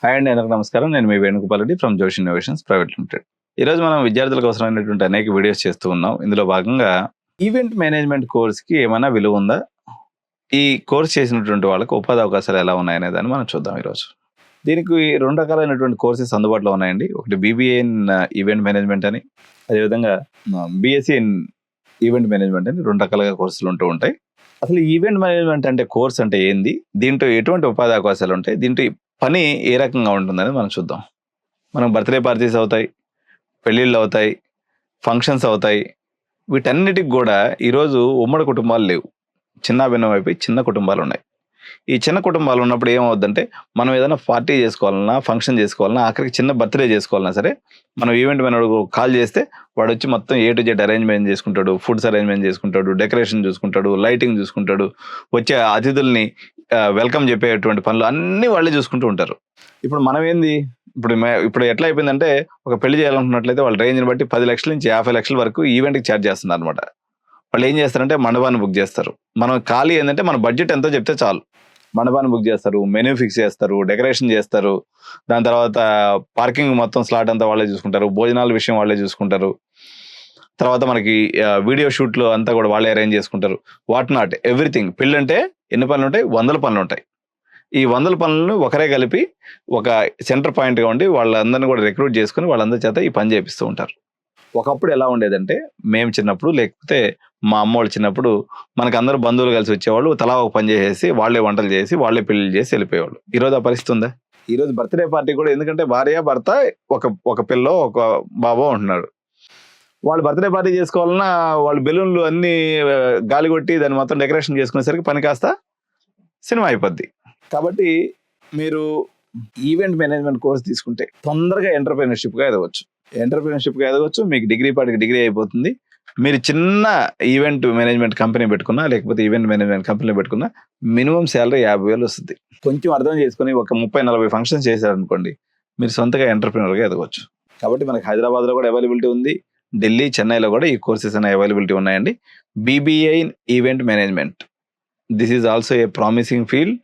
Hi అండి, అందరికీ నమస్కారం. నేను మీ వేణుగోపాల్ రెడ్డి ఫ్రమ్ జోష్ ఇన్నోవేషన్స్ ప్రైవేట్ లిమిటెడ్. ఈరోజు మనం విద్యార్థులకు అవసరమైనటువంటి అనేక వీడియోస్ చేస్తూ ఉన్నాం. ఇందులో భాగంగా ఈవెంట్ మేనేజ్మెంట్ కోర్స్కి ఏమైనా విలువ ఉందా, ఈ కోర్స్ చేసినటువంటి వాళ్ళకి ఉపాధి అవకాశాలు ఎలా ఉన్నాయనే దాన్ని మనం చూద్దాం ఈరోజు. దీనికి రెండు రకాలైనటువంటి కోర్సెస్ అందుబాటులో ఉన్నాయండి. ఒకటి బీబీఏ ఇన్ ఈవెంట్ మేనేజ్మెంట్ అని, అదేవిధంగా బీఎస్సీ ఇన్ ఈవెంట్ మేనేజ్మెంట్ అని రెండు రకాలుగా కోర్సులు ఉంటూ ఉంటాయి. అసలు ఈవెంట్ మేనేజ్మెంట్ అంటే కోర్స్ అంటే ఏంది, దీంట్లో ఎటువంటి ఉపాధి అవకాశాలు ఉంటాయి, దీంట్లో పని ఏ రకంగా ఉంటుందని మనం చూద్దాం. మనం బర్త్డే పార్టీస్ అవుతాయి, పెళ్ళిళ్ళు అవుతాయి, ఫంక్షన్స్ అవుతాయి. వీటన్నిటికి కూడా ఈరోజు ఉమ్మడి కుటుంబాలు లేవు, చిన్న భిన్నం అయిపోయి చిన్న కుటుంబాలు ఉన్నాయి. ఈ చిన్న కుటుంబాలు ఉన్నప్పుడు ఏమవుద్దంటే, మనం ఏదైనా పార్టీ చేసుకోవాలన్నా, ఫంక్షన్ చేసుకోవాలన్నా, ఆఖరికి చిన్న బర్త్డే చేసుకోవాలన్నా సరే, మనం ఈవెంట్ మేనేజర్ కాల్ చేస్తే వాడు వచ్చి మొత్తం ఏ టు జెడ్ అరేంజ్మెంట్ చేసుకుంటాడు, ఫుడ్స్ అరేంజ్మెంట్ చేసుకుంటాడు, డెకరేషన్ చూసుకుంటాడు, లైటింగ్ చూసుకుంటాడు, వచ్చే అతిథుల్ని వెల్కమ్ చెప్పేటువంటి పనులు అన్నీ వాళ్ళే చూసుకుంటూ ఉంటారు. ఇప్పుడు మనం ఏంది, ఇప్పుడు ఎట్లా అయిపోయిందంటే, ఒక పెళ్లి చేయాలనుకున్నట్లయితే వాళ్ళ రేంజ్ని బట్టి 10 లక్షల నుంచి 50 లక్షల వరకు ఈవెంట్కి ఛార్జ్ చేస్తున్నారు అనమాట. వాళ్ళు ఏం చేస్తారంటే మండపాన్ని బుక్ చేస్తారు. మనం ఖాళీ ఏంటంటే మన బడ్జెట్ ఎంతో చెప్తే చాలు, మండపాన్ని బుక్ చేస్తారు, మెనూ ఫిక్స్ చేస్తారు, డెకరేషన్ చేస్తారు, దాని తర్వాత పార్కింగ్ మొత్తం స్లాట్ అంతా వాళ్ళే చూసుకుంటారు, భోజనాల విషయం వాళ్ళే చూసుకుంటారు, తర్వాత మనకి వీడియో షూట్లు అంతా కూడా వాళ్ళే అరేంజ్ చేసుకుంటారు. What not everything. పెళ్ళి అంటే ఎన్ని పనులు ఉంటాయి? 100 పనులు ఉంటాయి. ఈ 100 పనులను ఒకరే కలిపి ఒక సెంటర్ పాయింట్గా ఉండి వాళ్ళందరినీ కూడా రిక్రూట్ చేసుకుని వాళ్ళందరి చేత ఈ పని చేపిస్తూ ఉంటారు. ఒకప్పుడు ఎలా ఉండేదంటే, మేము చిన్నప్పుడు, లేకపోతే మా అమ్మ వాళ్ళు చిన్నప్పుడు, మనకు అందరూ బంధువులు కలిసి వచ్చేవాళ్ళు, తలా ఒక పని చేసేసి వాళ్ళే వంటలు చేసి వాళ్ళే పెళ్లి చేసి వెళ్ళిపోయేవాళ్ళు. ఈరోజు ఆ పరిస్థితి ఉందా? ఈరోజు బర్త్డే పార్టీ కూడా, ఎందుకంటే భార్య భర్త ఒక పిల్లో ఒక బాబో ఉంటున్నాడు. వాళ్ళు బర్త్డే పార్టీ చేసుకోవాలన్నా వాళ్ళు బెలూన్లు అన్ని గాలి కొట్టి దాన్ని మొత్తం డెకరేషన్ చేసుకునేసరికి పని కాస్త సినిమా అయిపోద్ది. కాబట్టి మీరు ఈవెంట్ మేనేజ్మెంట్ కోర్స్ తీసుకుంటే తొందరగా ఎంటర్ప్రెన్యూర్షిప్గా ఎదగవచ్చు. మీకు డిగ్రీ పాటికి డిగ్రీ అయిపోతుంది. మీరు చిన్న ఈవెంట్ మేనేజ్మెంట్ కంపెనీ పెట్టుకున్నా, లేకపోతే ఈవెంట్ మేనేజ్మెంట్ కంపెనీ పెట్టుకున్నా మినిమం శాలరీ 50,000 వస్తుంది. కొంచెం అర్థం చేసుకుని ఒక 30-40 ఫంక్షన్స్ చేశారనుకోండి, మీరు సొంతగా ఎంటర్ప్రెన్యూర్గా ఎదగవచ్చు. కాబట్టి మనకి హైదరాబాద్లో కూడా అవైలబిలిటీ ఉంది, ఢిల్లీ, చెన్నైలో కూడా ఈ కోర్సెస్ అనే అవైలబిలిటీ ఉన్నాయండి. BBA in event management. This is also a promising field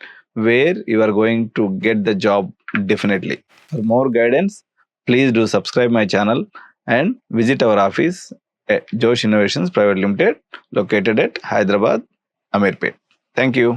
where you are going to get the job definitely. For more guidance, please do subscribe my channel and visit our office at Josh Innovations Private Limited, located at Hyderabad, Amirpet. Thank you.